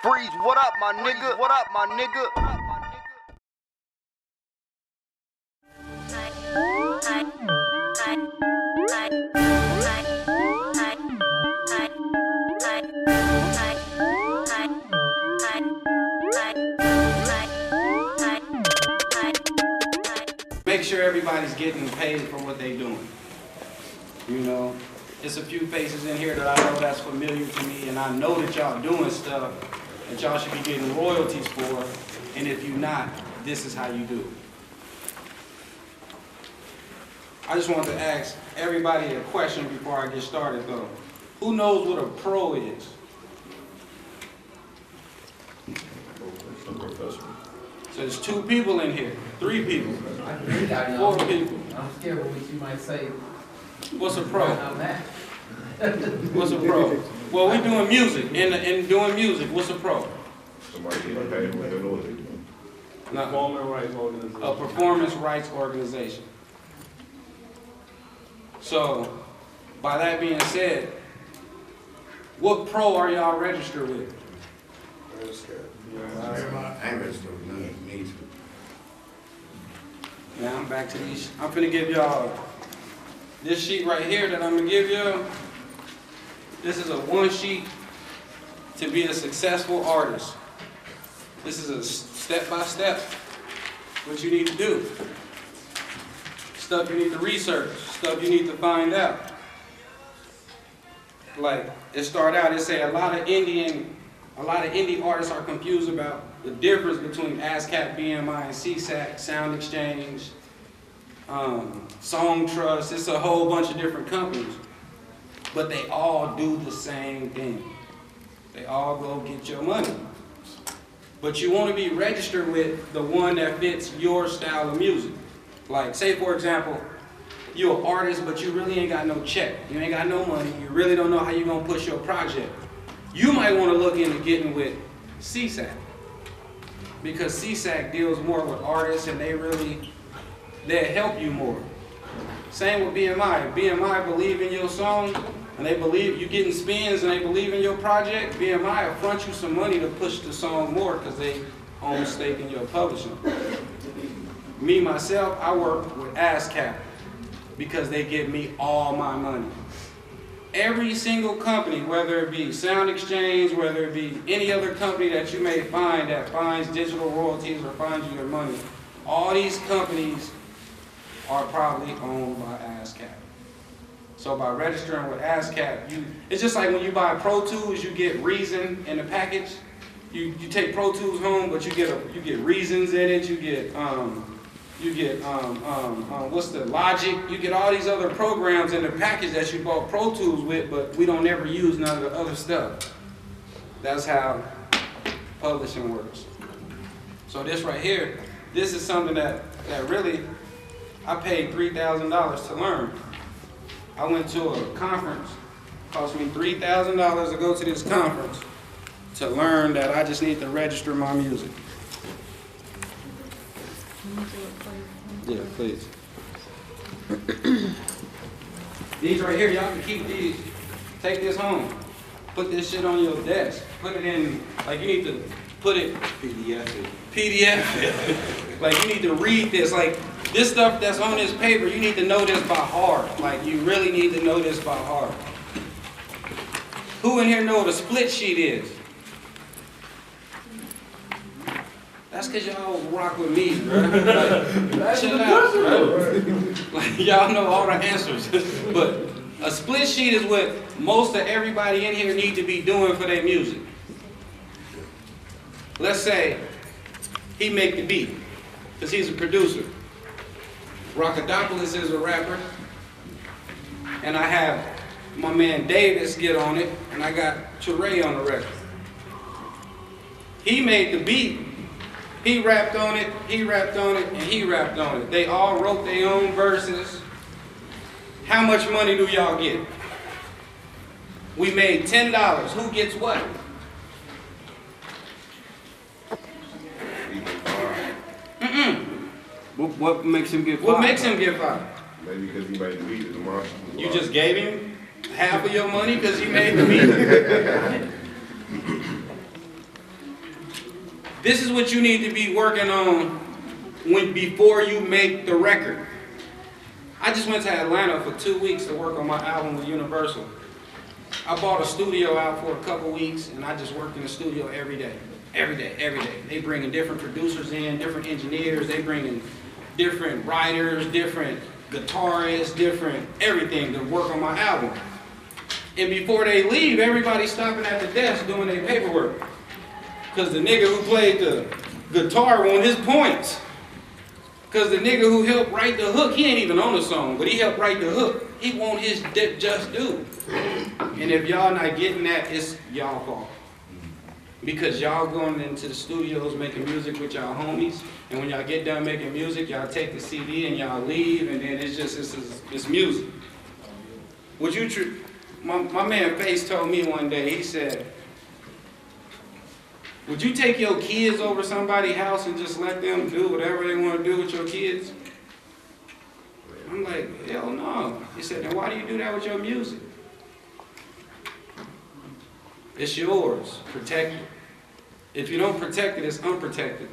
Freez, what up, my nigga? What up, my nigga? Make sure everybody's getting paid for what they're doing. You know, there's a few faces in here that I know that's familiar to me, and I know that y'all doing stuff that y'all should be getting royalties for, and if you're not, this is how you do it. I just want to ask everybody a question before I get started though. Who knows what a pro is? So there's 2 people in here, 3 people, 4 people. I'm scared of what you might say. What's a pro? I'm not. What's a pro? Well, we're doing music. In doing music, what's a pro? Somebody getting paid for what they're doing. Performance rights organization. A performance rights organization. So, by that being said, what pro are y'all registered with? I ain't registered with none, need to. Now I'm back to these. I'm finna give y'all this sheet right here that I'm gonna give y'all. This is a 1 sheet to be a successful artist. This is a step-by-step what you need to do. Stuff you need to research, stuff you need to find out. Like it start out, it say a lot of indie artists are confused about the difference between ASCAP, BMI, and CSAC, Sound Exchange, Song Trust. It's a whole bunch of different companies, but they all do the same thing. They all go get your money. But you want to be registered with the one that fits your style of music. Like, say for example, you're an artist, but you really ain't got no check. You ain't got no money. You really don't know how you're going to push your project. You might want to look into getting with CSAC. Because CSAC deals more with artists and they help you more. Same with BMI. If BMI believe in your song and they believe you getting spins and they believe in your project, BMI will front you some money to push the song more because they own stake in your publishing. Me, myself, I work with ASCAP because they give me all my money. Every single company, whether it be Sound Exchange, whether it be any other company that you may find that finds digital royalties or finds you their money, all these companies are probably owned by ASCAP. So by registering with ASCAP, it's just like when you buy Pro Tools, you get Reason in the package. You take Pro Tools home, but you get Reasons in it, you get what's the Logic, you get all these other programs in the package that you bought Pro Tools with, but we don't ever use none of the other stuff. That's how publishing works. So this right here, this is something that really, I paid $3,000 to learn. I went to a conference, it cost me $3,000 to go to this conference to learn that I just need to register my music. Yeah, please. These right here, y'all can keep these. Take this home. Put this shit on your desk. Put it in, like you need to put it, PDF. Like you need to read this. Like this stuff that's on this paper, you need to know this by heart. Like you really need to know this by heart. Who in here know what a split sheet is? That's because y'all rock with me, bro. Like, chill out, bro. Like, y'all know all the answers. But a split sheet is what most of everybody in here need to be doing for their music. Let's say he make the beat, because he's a producer. Rockadopoulos is a rapper. And I have my man Davis get on it, and I got Teray on the record. He made the beat. He rapped on it, he rapped on it, and he rapped on it. They all wrote their own verses. How much money do y'all get? We made $10. Who gets what? What makes him get 5? What makes him get 5? Maybe because he made the beat tomorrow. You just gave him half of your money because he made the beat? This is what you need to be working on before you make the record. I just went to Atlanta for 2 weeks to work on my album with Universal. I bought a studio out for a couple weeks, and I just worked in the studio every day. Every day, every day. They bringing different producers in, different engineers, they bringing different writers, different guitarists, different everything to work on my album. And before they leave, everybody's stopping at the desk doing their paperwork. Because the nigga who played the guitar won his points. Because the nigga who helped write the hook, he ain't even on the song, but he helped write the hook. He won his just due. And if y'all not getting that, it's y'all fault. Because y'all going into the studios making music with y'all homies, and when y'all get done making music, y'all take the CD and y'all leave, and then it's music. Would you, my man Face told me one day, he said, would you take your kids over somebody's house and just let them do whatever they want to do with your kids? I'm like, hell no. He said, then why do you do that with your music? It's yours. Protect it. If you don't protect it, it's unprotected.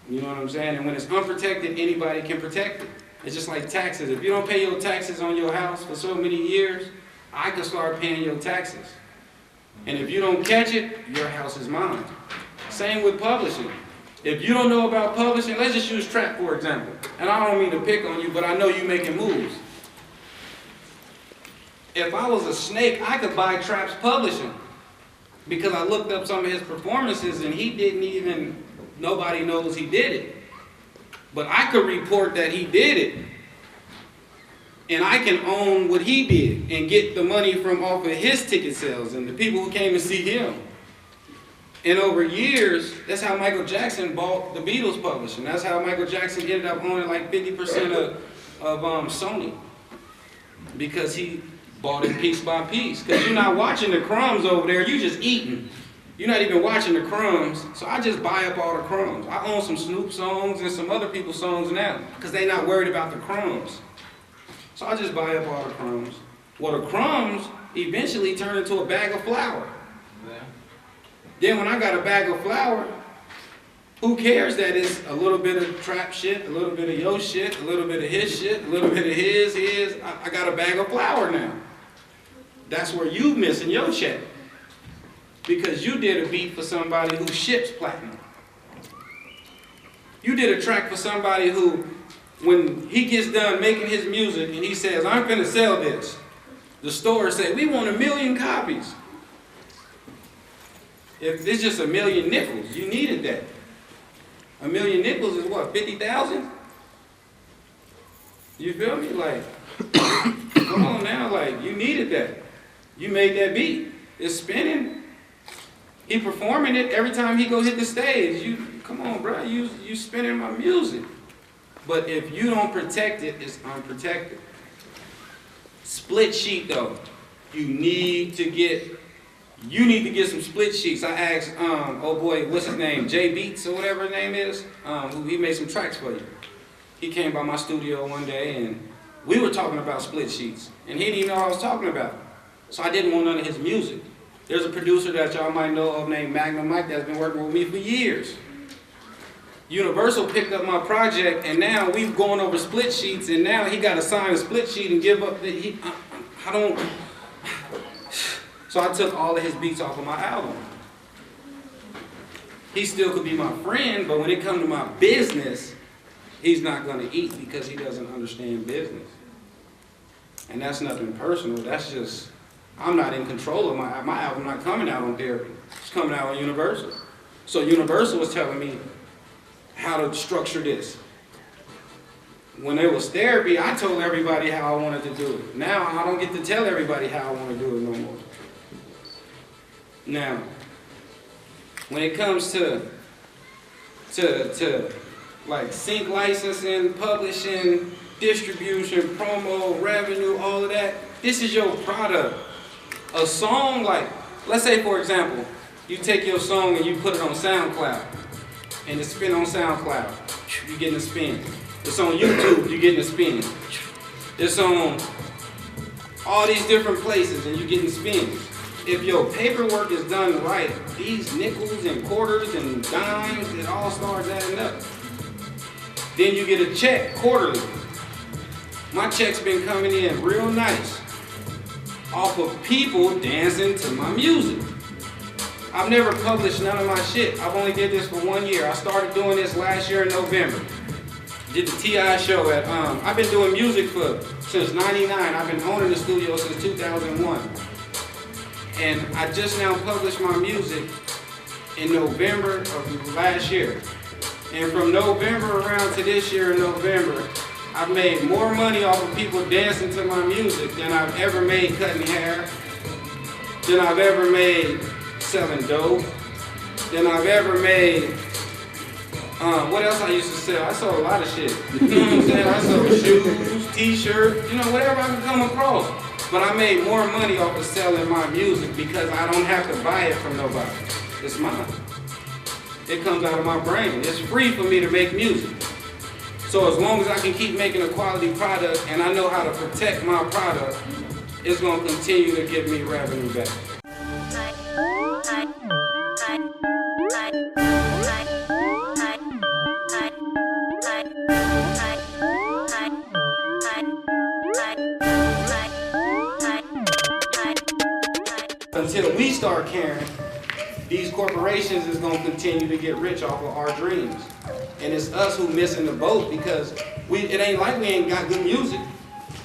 You know what I'm saying? And when it's unprotected, anybody can protect it. It's just like taxes. If you don't pay your taxes on your house for so many years, I can start paying your taxes. And if you don't catch it, your house is mine. Same with publishing. If you don't know about publishing, let's just use trap for example. And I don't mean to pick on you, but I know you making moves. If I was a snake, I could buy Trap's publishing. Because I looked up some of his performances and he didn't even, nobody knows he did it. But I could report that he did it. And I can own what he did and get the money from off of his ticket sales and the people who came to see him. And over years, that's how Michael Jackson bought the Beatles publishing. That's how Michael Jackson ended up owning like 50% of Sony. Because he bought it piece by piece. Because you're not watching the crumbs over there, you're just eating. You're not even watching the crumbs, so I just buy up all the crumbs. I own some Snoop songs and some other people's songs now, because they're not worried about the crumbs. So I just buy up all the crumbs. Well, the crumbs eventually turn into a bag of flour. Yeah. Then when I got a bag of flour, who cares that it's a little bit of trap shit, a little bit of your shit, a little bit of his shit, a little bit of his. I got a bag of flour now. That's where you missing your check. Because you did a beat for somebody who ships platinum. You did a track for somebody who, when he gets done making his music and he says, I'm gonna sell this, the store said, we want 1 million copies. If it's just 1 million nickels, you needed that. 1 million nickels is what, 50,000? You feel me? Like, come on now, like, you needed that. You made that beat. It's spinning. He performing it every time he go hit the stage. Come on, bro, you spinning my music. But if you don't protect it, it's unprotected. Split sheet though. You need to get some split sheets. I asked, oh boy, what's his name? Jay Beats or whatever his name is. He made some tracks for you. He came by my studio one day and we were talking about split sheets. And he didn't even know what I was talking about. So I didn't want none of his music. There's a producer that y'all might know of named Magnum Mike that's been working with me for years. Universal picked up my project and now we've gone over split sheets and now he got to sign a split sheet and give up So I took all of his beats off of my album. He still could be my friend, but when it comes to my business, he's not going to eat because he doesn't understand business. And that's nothing personal, that's just, I'm not in control of my album not coming out on therapy. It's coming out on Universal. So Universal was telling me how to structure this. When it was therapy, I told everybody how I wanted to do it. Now I don't get to tell everybody how I want to do it no more. Now, when it comes to like sync licensing, publishing, distribution, promo, revenue, all of that, this is your product. A song, like, let's say for example, you take your song and you put it on SoundCloud, and it's spin on SoundCloud, you're getting a spin. It's on YouTube, you're getting a spin. It's on all these different places and you're getting spins. if your paperwork is done right, these nickels and quarters and dimes, it all starts adding up. Then you get a check quarterly. My check's been coming in real nice off of people dancing to my music. I've never published none of my shit. I've only did this for 1 year. I started doing this last year in November. Did the TI show at, I've been doing music since '99. I've been owning the studio since 2001. And I just now published my music in November of last year. And from November around to this year in November, I've made more money off of people dancing to my music than I've ever made cutting hair, than I've ever made selling dope, than I've ever made, what else I used to sell? I sold a lot of shit. You know what I'm saying? I sold shoes, t-shirts, you know, whatever I could come across. But I made more money off of selling my music because I don't have to buy it from nobody. It's mine. It comes out of my brain. It's free for me to make music. So as long as I can keep making a quality product and I know how to protect my product, it's gonna continue to give me revenue back. Until we start caring, these corporations is gonna continue to get rich off of our dreams. And it's us who missing the boat because it ain't like we ain't got good music.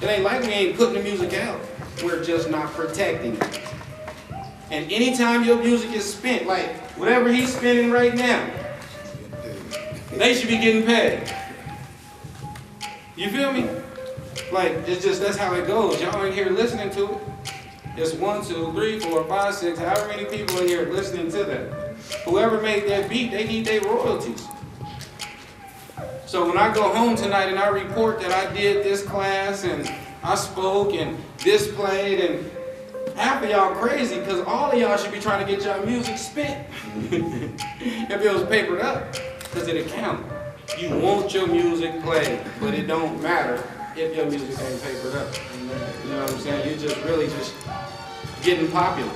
It ain't like we ain't putting the music out. We're just not protecting it. And anytime your music is spent, like whatever he's spending right now, they should be getting paid. You feel me? Like, it's just, that's how it goes. Y'all in here listening to it. It's 1, 2, 3, 4, 5, 6, however many people in here listening to that. Whoever made that beat, they need their royalties. So when I go home tonight and I report that I did this class and I spoke and this played, and half of y'all crazy because all of y'all should be trying to get y'all music spent. If it was papered up, because it account. You want your music played, but it don't matter if your music ain't papered up. You know what I'm saying? You're just really just getting popular.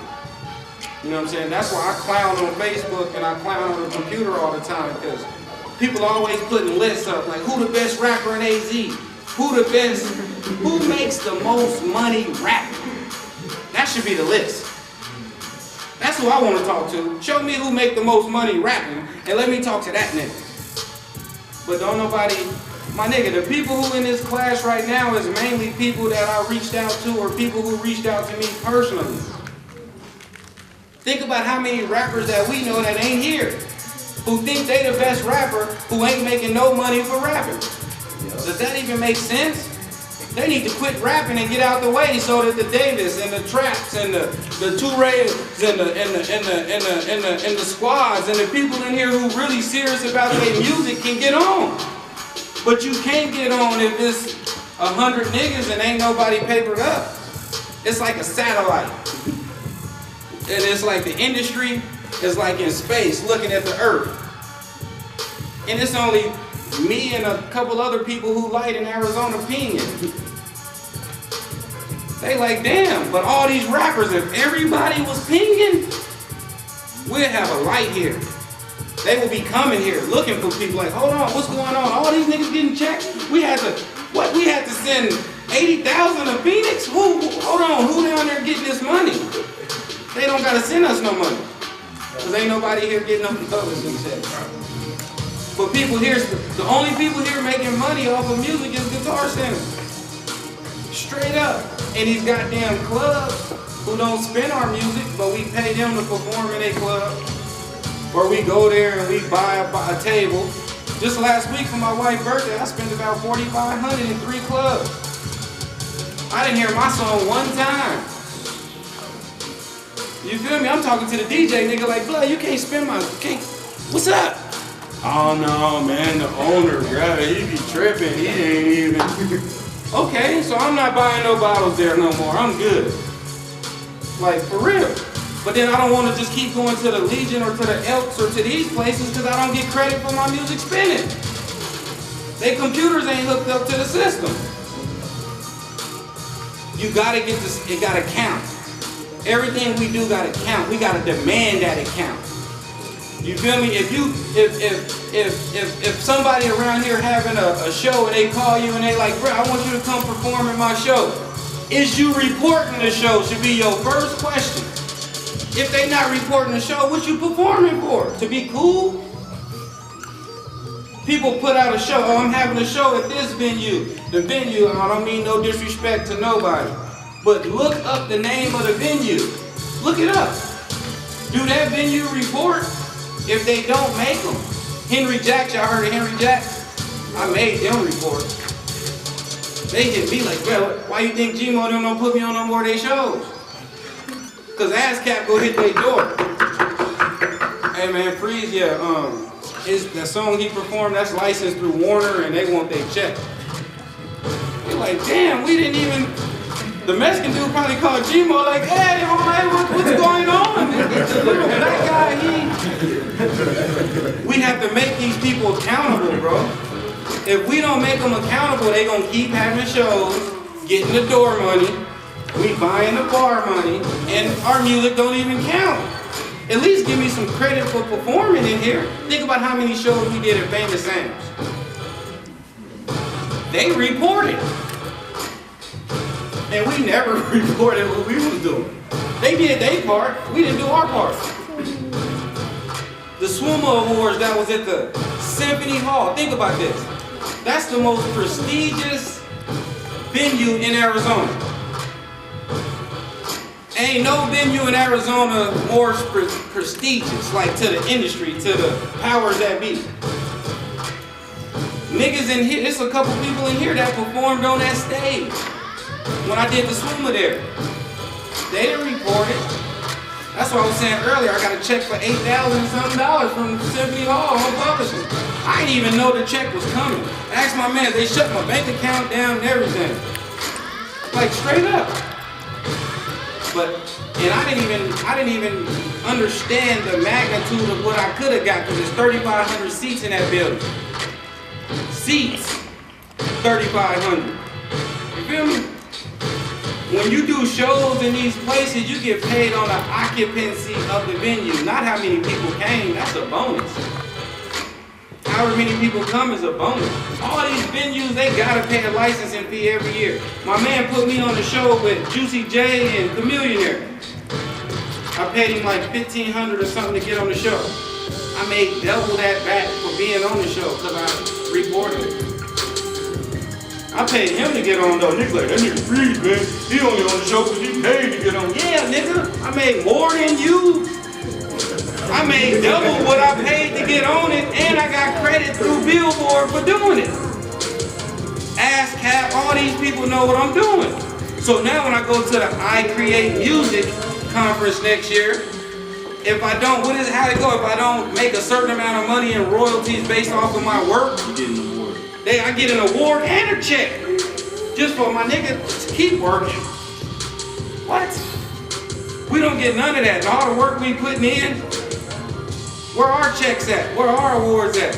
You know what I'm saying? That's why I clown on Facebook and I clown on the computer all the time, because people always putting lists up like who the best rapper in AZ? Who makes the most money rapping? That should be the list. That's who I want to talk to. Show me who make the most money rapping and let me talk to that nigga. But don't nobody, my nigga, the people who in this class right now is mainly people that I reached out to or people who reached out to me personally. Think about how many rappers that we know that ain't here, who think they the best rapper, who ain't making no money for rapping. Does that even make sense? They need to quit rapping and get out the way so that the Davis and the Traps and the Tourays and the squads and the people in here who really serious about their music can get on. But you can't get on if it's 100 niggas and ain't nobody papered up. It's like a satellite. And it's like the industry is like in space looking at the earth. And it's only me and a couple other people who light in Arizona pinging. They like, damn, but all these rappers, if everybody was pinging, we'd have a light here. They will be coming here looking for people like, hold on, what's going on? All these niggas getting checks? We had to send 80,000 to Phoenix? Hold on, who down there getting this money? They don't gotta send us no money. Cause ain't nobody here getting no publishing checks. But people here, the only people here making money off of music is Guitar Center. Straight up. And these goddamn clubs who don't spend our music, but we pay them to perform in a club. Or we go there and we buy a table. Just last week for my wife's birthday, I spent about $4,500 in 3 clubs. I didn't hear my song one time. You feel me? I'm talking to the DJ nigga like, blood, you can't spend my, what's up? Oh no, man, the owner, bro, he be tripping, he ain't even. Okay, so I'm not buying no bottles there no more, I'm good. Like, for real. But then I don't want to just keep going to the Legion or to the Elks or to these places because I don't get credit for my music spinning. They computers ain't hooked up to the system. You gotta get this, it gotta count. Everything we do gotta count. We gotta demand that it counts. You feel me? If somebody around here having a show and they call you and they like, bro, I want you to come perform in my show. Is you reporting the show should be your first question. If they not reporting the show, what you performing for? To be cool? People put out a show, oh, I'm having a show at this venue. The venue, I don't mean no disrespect to nobody, but look up the name of the venue. Look it up. Do that venue report? If they don't make them. Henry Jacks, y'all heard of Henry Jacks? I made them report. They hit me like, bro, why you think G-Mo them don't put me on no more of their shows? Cause ASCAP go hit their door. Hey man, Freez, yeah, that song he performed, that's licensed through Warner and they want their check. They're like, damn, we didn't even, the Mexican dude probably called G-Mo like, hey, what's going on? The little black guy, we have to make these people accountable, bro. If we don't make them accountable, they gonna keep having shows, getting the door money, we buying the bar money, and our music don't even count. At least give me some credit for performing in here. Think about how many shows we did at Famous Sam's. They reported. And we never reported what we was doing. They did their part, we didn't do our part. The SWUMA Awards that was at the Symphony Hall, think about this. That's the most prestigious venue in Arizona. Ain't no venue in Arizona more prestigious, like to the industry, to the powers that be. Niggas in here, there's a couple people in here that performed on that stage. When I did the SWUMA there, they didn't report it. That's what I was saying earlier. I got a check for $8,000 something from Symphony Hall on publishing. I didn't even know the check was coming. I asked my man, they shut my bank account down and everything. Like straight up. And I didn't even understand the magnitude of what I could have got because there's 3,500 seats in that building. Seats, 3,500. You feel me? When you do shows in these places, you get paid on the occupancy of the venue, not how many people came. That's a bonus. However many people come is a bonus. All these venues, they gotta pay a licensing fee every year. My man put me on the show with Juicy J and Chameleonaire. I paid him like $1,500 or something to get on the show. I made double that back for being on the show because I reported it. I paid him to get on though. Niggas like, that nigga Freez, man. He only on the show because he paid to get on. Yeah, nigga, I made more than you. I made double what I paid to get on it, and I got credit through Billboard for doing it. ASCAP, all these people know what I'm doing. So now when I go to the I Create Music conference next year, if I don't, how'd it go? If I don't make a certain amount of money in royalties based off of my work, You get an award. I get an award and a check just for my nigga to keep working. What? We don't get none of that. And all the work we putting in, where our checks at? Where our awards at?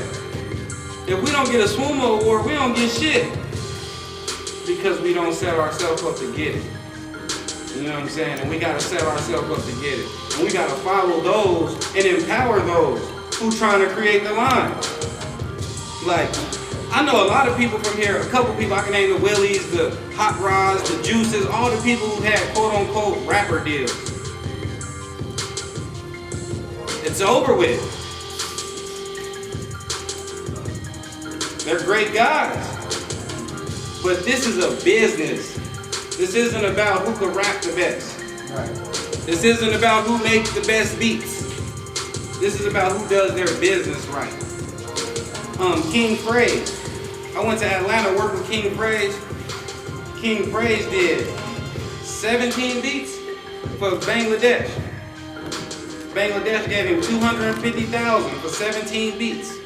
If we don't get a SWUMA award, we don't get shit because we don't set ourselves up to get it. You know what I'm saying? And we gotta set ourselves up to get it. And we gotta follow those and empower those who trying to create the line. Like, I know a lot of people from here, a couple people, I can name the Willies, the Hot Rods, the Juices, all the people who had quote unquote rapper deals. It's over with. They're great guys. But this is a business. This isn't about who can rap the best. Right. This isn't about who makes the best beats. This is about who does their business right. King Freez. I went to Atlanta, worked with King Freez. King Freez did 17 beats for Bangladesh. Bangladesh gave him $250,000 for 17 beats.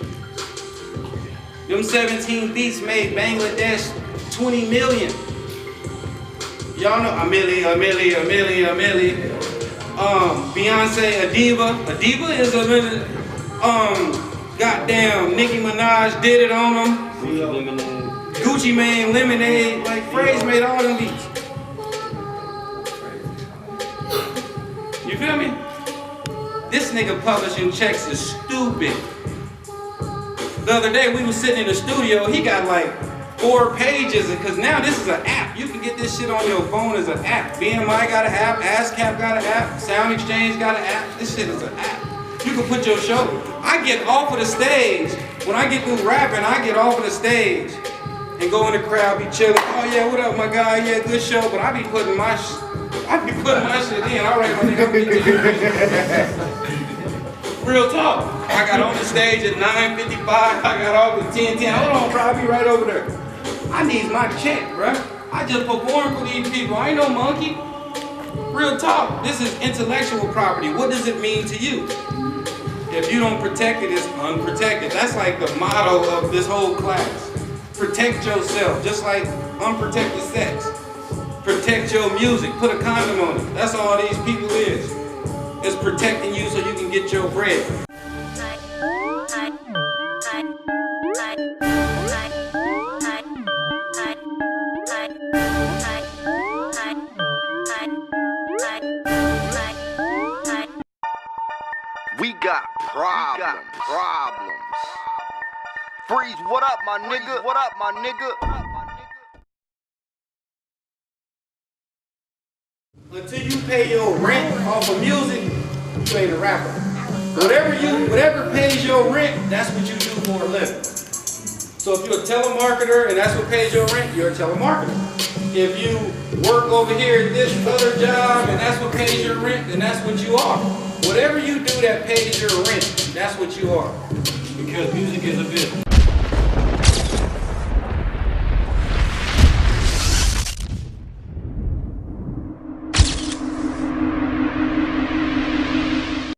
Them 17 beats made Bangladesh 20 million. Y'all know a milli. Beyonce, a diva. A diva is a goddamn Nicki Minaj did it on them. Gucci Mane, Lemonade. Like Freez made all them beats. feel me? This nigga publishing checks is stupid. The other day we was sitting in the studio, he got like 4 pages, because now this is an app. You can get this shit on your phone as an app. BMI got an app, ASCAP got an app, Sound Exchange got an app. This shit is an app. You can put your show. I get off of the stage, when I get through rapping, I get off of the stage and go in the crowd, be chilling. Oh yeah, what up my guy? Yeah, good show. But I be putting my shit in. All right, my nigga. Real talk. I got on the stage at 9:55. I got off at 10:10. Hold on, bro. I'll be right over there. I need my check, bro. I just perform for these people. I ain't no monkey. Real talk. This is intellectual property. What does it mean to you? If you don't protect it, it's unprotected. That's like the motto of this whole class. Protect yourself, just like unprotected sex. Protect your music. Put a condom on it. That's all these people is. It's protecting you so you can get your bread. We got problems. Freeze, what up, my nigga? What up, my nigga? Until you pay your rent off of music, you ain't a rapper. Whatever pays your rent, that's what you do for a living. So if you're a telemarketer and that's what pays your rent, you're a telemarketer. If you work over here at this other job and that's what pays your rent, then that's what you are. Whatever you do that pays your rent, that's what you are. Because music is a business.